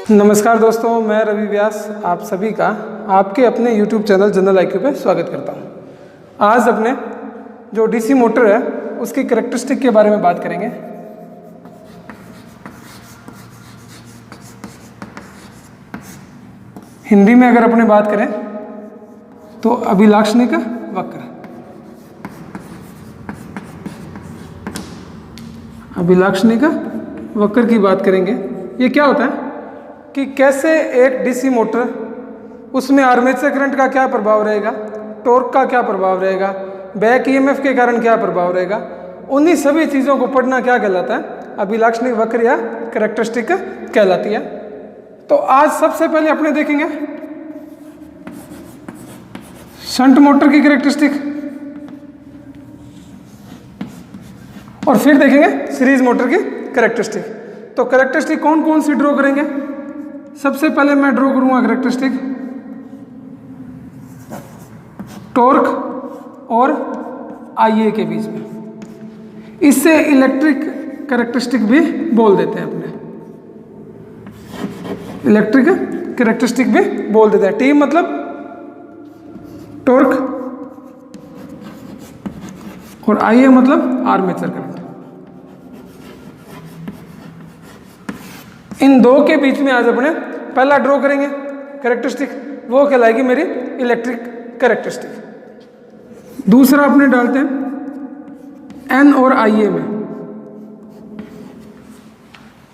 नमस्कार दोस्तों, मैं रवि व्यास आप सभी का आपके अपने YouTube चैनल जनरल IQ पे स्वागत करता हूँ। आज अपने जो DC मोटर है उसकी कैरेक्टरिस्टिक के बारे में बात करेंगे। हिंदी में अगर अपने बात करें तो अभिलाक्षणिक वक्र। अभिलाक्षणिक वक्र की बात करेंगे। ये क्या होता है कि कैसे एक DC मोटर, उसमें आर्मेचर करंट का क्या प्रभाव रहेगा, टॉर्क का क्या प्रभाव रहेगा, बैक EMF के कारण क्या प्रभाव रहेगा, उन्हीं सभी चीज़ों को पढ़ना क्या कहलाता है, अभिलाक्षणिक वक्र या कैरेक्टरिस्टिक कहलाती है। तो आज सबसे पहले अपने देखेंगे शंट मोटर की कैरेक्टरिस्टिक और फिर देखेंगे सीरीज मोटर की कैरेक्टरिस्टिक। तो कैरेक्टरिस्टिक कौन कौन सी ड्रॉ करेंगे? सबसे पहले मैं ड्रॉ करूंगा कैरेक्टरिस्टिक टॉर्क और IA के बीच में। इससे इलेक्ट्रिक कैरेक्टरिस्टिक भी बोल देते हैं अपने, इलेक्ट्रिक कैरेक्टरिस्टिक भी बोल देते हैं। T मतलब टॉर्क और IA मतलब आर्मेचर करंट। इन दो के बीच में आज अपने पहला ड्रॉ करेंगे कैरेक्टरिस्टिक, वो कहलाएगी मेरी इलेक्ट्रिक कैरेक्टरिस्टिक। दूसरा अपने डालते हैं N और IA में,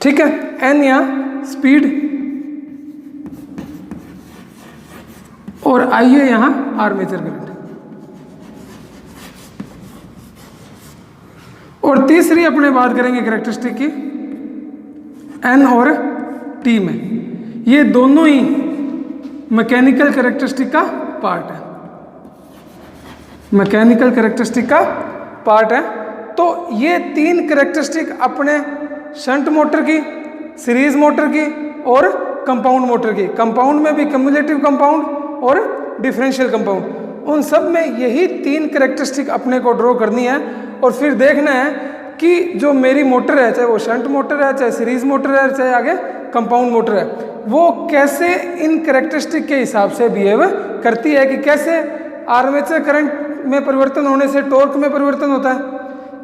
ठीक है। N यहाँ स्पीड और IA यहाँ आर्मेचर करंट। और तीसरी अपने बात करेंगे कैरेक्टरिस्टिक की N और T में। ये दोनों ही मैकेनिकल कैरेक्टरिस्टिक का पार्ट है, मैकेनिकल कैरेक्टरिस्टिक का पार्ट है। तो ये तीन कैरेक्टरिस्टिक अपने शंट मोटर की, सीरीज मोटर की और कंपाउंड मोटर की, कंपाउंड में भी कम्युलेटिव कंपाउंड और डिफरेंशियल कंपाउंड, उन सब में यही तीन कैरेक्टरिस्टिक अपने को ड्रॉ करनी है। और फिर देखना है कि जो मेरी मोटर है, चाहे वो शंट मोटर है, चाहे सीरीज मोटर है, चाहे आगे कंपाउंड मोटर है, वो कैसे इन कैरेक्टरिस्टिक के हिसाब से बिहेव करती है। कि कैसे आर्मेचर करंट में परिवर्तन होने से टॉर्क में परिवर्तन होता है,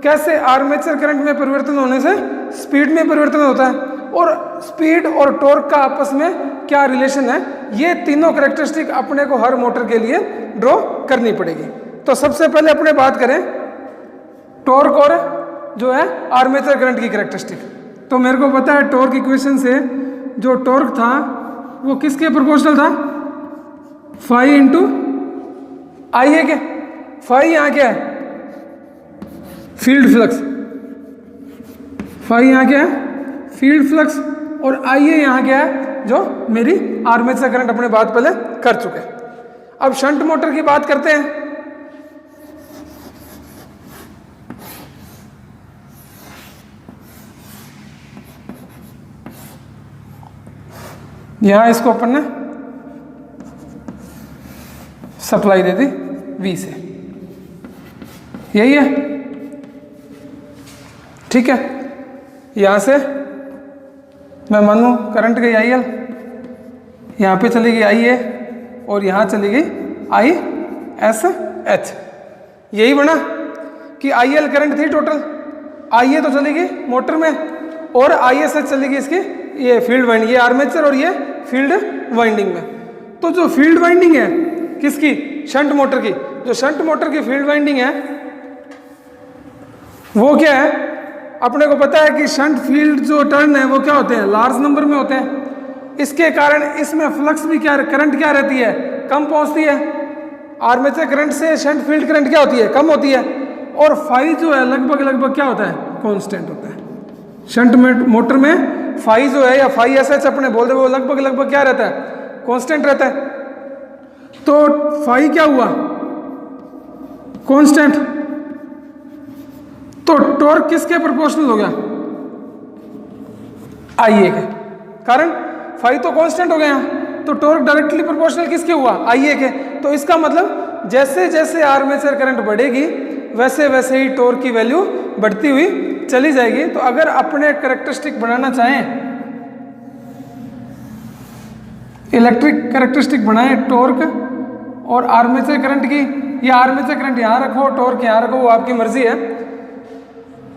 कैसे आर्मेचर करंट में परिवर्तन होने से स्पीड में परिवर्तन होता है, और स्पीड और टॉर्क का आपस में क्या रिलेशन है। ये तीनों कैरेक्टरिस्टिक अपने को हर मोटर के लिए ड्रॉ करनी पड़ेगी। तो सबसे पहले अपने बात करें टॉर्क और जो है आर्मेचर करंट की कैरेक्टरिस्टिक। तो मेरे को पता है टॉर्क इक्वेशन से जो टॉर्क था वो किसके प्रोपोर्शनल था, फाई इंटू IA के। फाई यहाँ क्या है, फील्ड फ्लक्स। फाई यहाँ क्या है, फील्ड फ्लक्स। और IA यहाँ क्या है, जो मेरी आर्मेचर करंट अपने बात पहले कर चुके हैं। अब शंट मोटर की बात करते हैं। यहां इसको अपन ने सप्लाई दे दी V से, यही है, ठीक है। यहां से मैं मानूं करंट गई IL, यहां पे चली गई IA और यहां चली गई ISH। यही बना कि IL करंट थी टोटल, IA तो चली गई मोटर में और ISH चली गई इसकी ये फील्ड वाइंडिंग, ये आर्मेचर और ये फील्ड वाइंडिंग में। तो जो फील्ड वाइंडिंग है किसकी, शंट मोटर की, जो शंट मोटर की फील्ड वाइंडिंग है वो क्या है, अपने को पता है कि शंट फील्ड जो टर्न है वो क्या होते हैं, लार्ज नंबर में होते हैं। इसके कारण इसमें फ्लक्स भी क्या, करंट क्या रहती है, कम पहुंचती है। आर्मेचर करंट से शंट फील्ड करंट क्या होती है, कम होती है। और फाई जो है लगभग क्या होता है, कांस्टेंट होता है। शंट मोटर में फाई जो है या फाई SH अपने बोल दे, वो लगभग क्या रहता है, कांस्टेंट रहता है। तो फाई क्या हुआ, कांस्टेंट। तो टॉर्क किसके प्रोपोर्शनल हो गया, IA के, कारण फाई तो कांस्टेंट हो गया, तो टॉर्क डायरेक्टली प्रोपोर्शनल किसके हुआ, IA के। तो इसका मतलब जैसे जैसे आर्मेचर करंट बढ़ेगी वैसे वैसे ही टॉर्क की वैल्यू बढ़ती हुई चली जाएगी। तो अगर अपने कैरेक्टरिस्टिक बनाना चाहें इलेक्ट्रिक कैरेक्टरिस्टिक बनाए टॉर्क और आर्मेचर करंट की, या आर्मेचर करंट यहाँ रखो, टॉर्क यहाँ रखो, वो आपकी मर्जी है।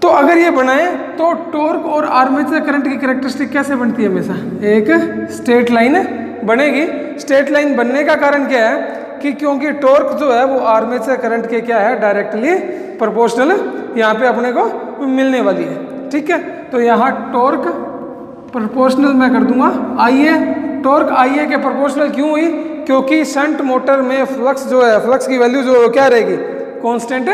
तो अगर ये बनाए तो टॉर्क और आर्मेचर करंट की कैरेक्टरिस्टिक कैसे बनती है? हमेशा एक स्ट्रेट लाइन बनेगी। स्ट्रेट लाइन बनने का कारण क्या है कि क्योंकि टॉर्क जो है वो आर्मेचर करंट के क्या है, डायरेक्टली प्रोपोर्शनल यहाँ पे अपने को मिलने वाली है। ठीक है, तो यहाँ टॉर्क प्रोपोर्शनल मैं कर दूंगा IA। टॉर्क IA के प्रोपोर्शनल क्यों हुई? क्योंकि शंट मोटर में फ्लक्स जो है, फ्लक्स की वैल्यू जो क्या रहेगी, कांस्टेंट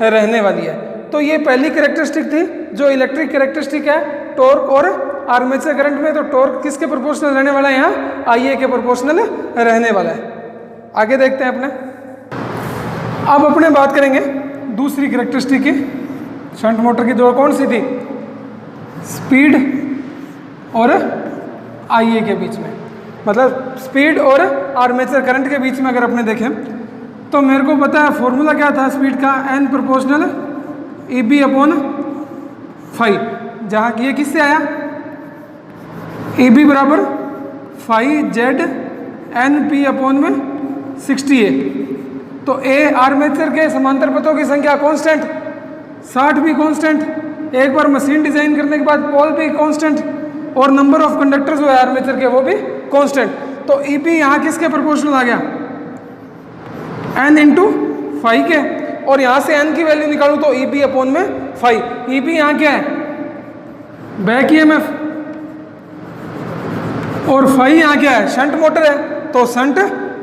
रहने वाली है। तो ये पहली कैरेक्टरिस्टिक थी जो इलेक्ट्रिक कैरेक्टरिस्टिक है टॉर्क और आर्मेचर करंट में। तो टॉर्क किसके प्रोपोर्शनल रहने वाला है? यहाँ IA के प्रोपोर्शनल रहने वाला है। आगे देखते हैं अपने। अब अपने बात करेंगे दूसरी कैरेक्टरिस्टिक की। शंट मोटर की दो कौन सी थी? स्पीड और IA के बीच में, मतलब स्पीड और आर्मेचर करंट के बीच में अगर अपने देखें तो मेरे को पता है फॉर्मूला क्या था स्पीड का, N प्रोपोर्शनल EB/φ, जहाँ ये किससे आया? EB बराबर φZ/N/P/60A। तो A आर्मेचर के समांतर पथों की संख्या कांस्टेंट, 60 भी कांस्टेंट, एक बार मशीन डिजाइन करने के बाद पोल भी कांस्टेंट, और नंबर ऑफ कंडक्टर जो है आर्मेचर के वो भी कांस्टेंट। तो EB यहाँ किसके प्रोपोर्शनल आ गया? N/φ के, और यहाँ से N की वैल्यू निकालूं तो EB/φ। EB यहाँ क्या है? बैक EMF, और φ यहाँ क्या है? शंट मोटर है, तो शंट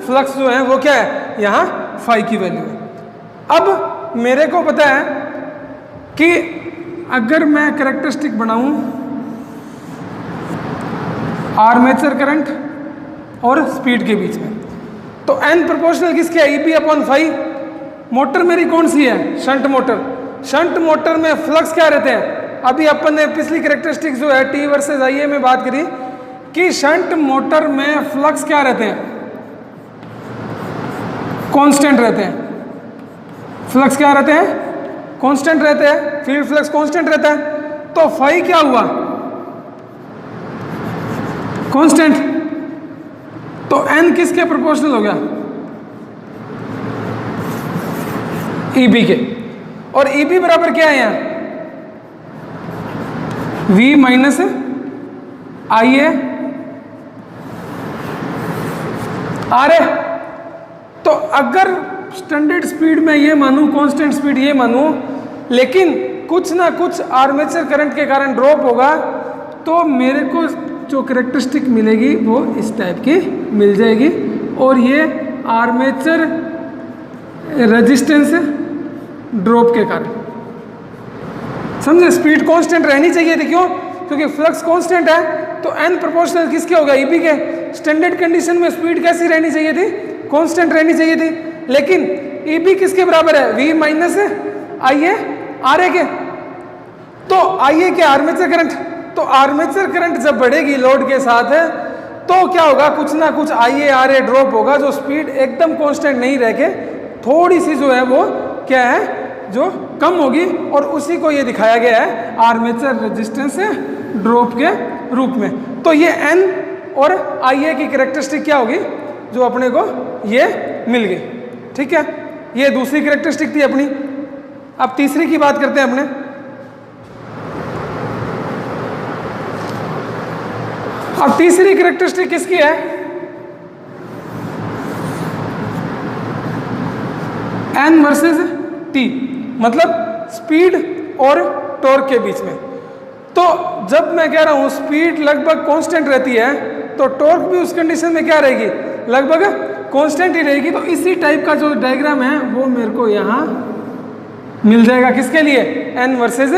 फ्लक्स जो है वो क्या है? यहाँ φ की वैल्यू है। अब मेरे को पता है कि अगर मैं कैरेक्टरिस्टिक बनाऊं आर्मेचर करंट और स्पीड के बीच में, तो N प्रोपोर्शनल किसके है? EB/φ। मोटर मेरी कौन सी है? Shunt motor. शंट मोटर में फ्लक्स क्या रहते हैं? अभी अपन ने पिछली कैरेक्टरिस्टिक जो है T वर्सेस IA में बात करी कि शंट मोटर में फ्लक्स क्या रहते हैं? कांस्टेंट रहते हैं। फ्लक्स क्या रहते हैं? कांस्टेंट रहते हैं। फील्ड फ्लक्स कांस्टेंट रहता है। तो φ क्या हुआ? कांस्टेंट। तो N किसके प्रोपोर्शनल हो गया? EB के। और EB बराबर क्या है यहाँ? V minus IA RA। तो अगर स्टैंडर्ड स्पीड में ये मानूं, कांस्टेंट स्पीड ये मानूं, लेकिन कुछ ना कुछ आर्मेचर करंट के कारण ड्रॉप होगा, तो मेरे को जो कैरेक्टरिस्टिक मिलेगी वो इस टाइप की मिल जाएगी। और ये आर्मेचर रेजिस्टेंस ड्रॉप के कारण, समझे? स्पीड कांस्टेंट रहनी चाहिए थी। क्यों? क्योंकि फ्लक्स कांस्टेंट है। तो N प्रोपोर्शनल किसके होगा? EB के। स्टैंडर्ड कंडीशन में स्पीड कैसी रहनी चाहिए थी? कांस्टेंट रहनी चाहिए थी। लेकिन EB किसके बराबर है? V माइनस IA RA के। तो IA के आर्मेचर करंट, तो आर्मेचर करंट जब बढ़ेगी लोड के साथ है तो क्या होगा? कुछ ना कुछ IA RA ड्रॉप होगा, जो स्पीड एकदम कांस्टेंट नहीं रह के थोड़ी सी जो है वो क्या है, जो कम होगी। और उसी को ये दिखाया गया है आर्मेचर रेजिस्टेंस ड्रॉप के रूप में। तो ये N और IA की कैरेक्टरिस्टिक क्या होगी? जो अपने को ये मिल गई। ठीक है, ये दूसरी कैरेक्टरिस्टिक थी अपनी। अब तीसरी की बात करते हैं अपने। अब तीसरी कैरेक्टरिस्टिक किसकी है? N वर्सेस T, मतलब स्पीड और टॉर्क के बीच में। तो जब मैं कह रहा हूं स्पीड लगभग कांस्टेंट रहती है, तो टॉर्क भी उस कंडीशन में क्या रहेगी? लगभग कांस्टेंट ही रहेगी। तो इसी टाइप का जो डायग्राम है वो मेरे को यहाँ मिल जाएगा। किसके लिए? N वर्सेस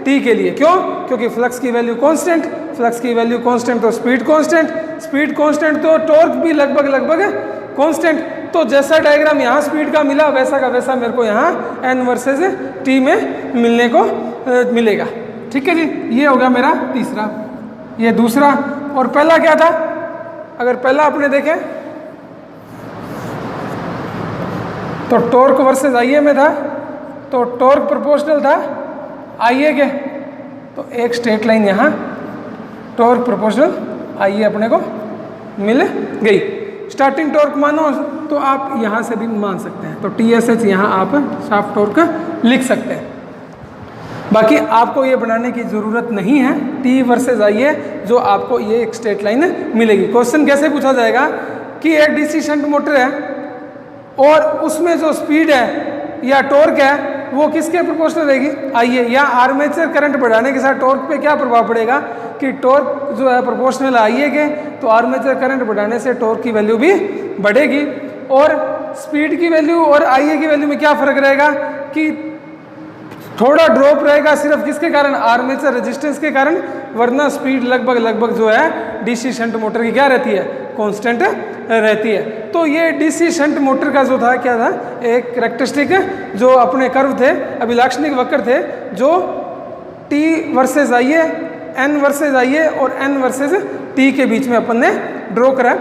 T के लिए। क्यों? क्योंकि फ्लक्स की वैल्यू कांस्टेंट, फ्लक्स की वैल्यू कांस्टेंट तो स्पीड कांस्टेंट, स्पीड कांस्टेंट तो टॉर्क भी लगभग कांस्टेंट। तो जैसा डायग्राम यहाँ स्पीड का मिला वैसा का वैसा मेरे को यहाँ N वर्सेस T में मिलने को मिलेगा। ठीक है जी, ये होगा मेरा तीसरा, ये दूसरा। और पहला क्या था? अगर पहला आपने देखें तो टॉर्क वर्सेस IA में था, तो टॉर्क प्रोपोर्शनल था IA के। तो एक स्ट्रेट लाइन यहाँ टॉर्क प्रोपोर्शनल IA अपने को मिल गई। स्टार्टिंग टॉर्क मानो तो आप यहाँ से भी मान सकते हैं, तो TSH यहाँ आप शाफ्ट टॉर्क लिख सकते हैं। बाकी आपको ये बनाने की ज़रूरत नहीं है, T वर्सेस I है जो आपको ये एक स्ट्रेट लाइन मिलेगी। क्वेश्चन कैसे पूछा जाएगा कि एक DC शंट मोटर है और उसमें जो स्पीड है या टॉर्क है वो किसके प्रोपोर्शनल रहेगी, आइए, या आर्मेचर करंट बढ़ाने के साथ टॉर्क पे क्या प्रभाव पड़ेगा कि टॉर्क जो है प्रोपोर्शनल आइए के, तो आर्मेचर करंट बढ़ाने से टॉर्क की वैल्यू भी बढ़ेगी। और स्पीड की वैल्यू और आइए की वैल्यू में क्या फ़र्क रहेगा कि थोड़ा ड्रॉप रहेगा सिर्फ किसके कारण, आर्मेचर रेजिस्टेंस के कारण, वरना स्पीड लगभग जो है DC शंट मोटर की क्या रहती है, कांस्टेंट रहती है। तो ये DC शंट मोटर का जो था क्या था, एक कैरेक्टरिस्टिक जो अपने कर्व थे, अभिलाक्षणिक वक्र थे, जो T वर्सेस I है, N वर्सेस I है और N वर्सेस T के बीच में अपन ने ड्रॉ करा।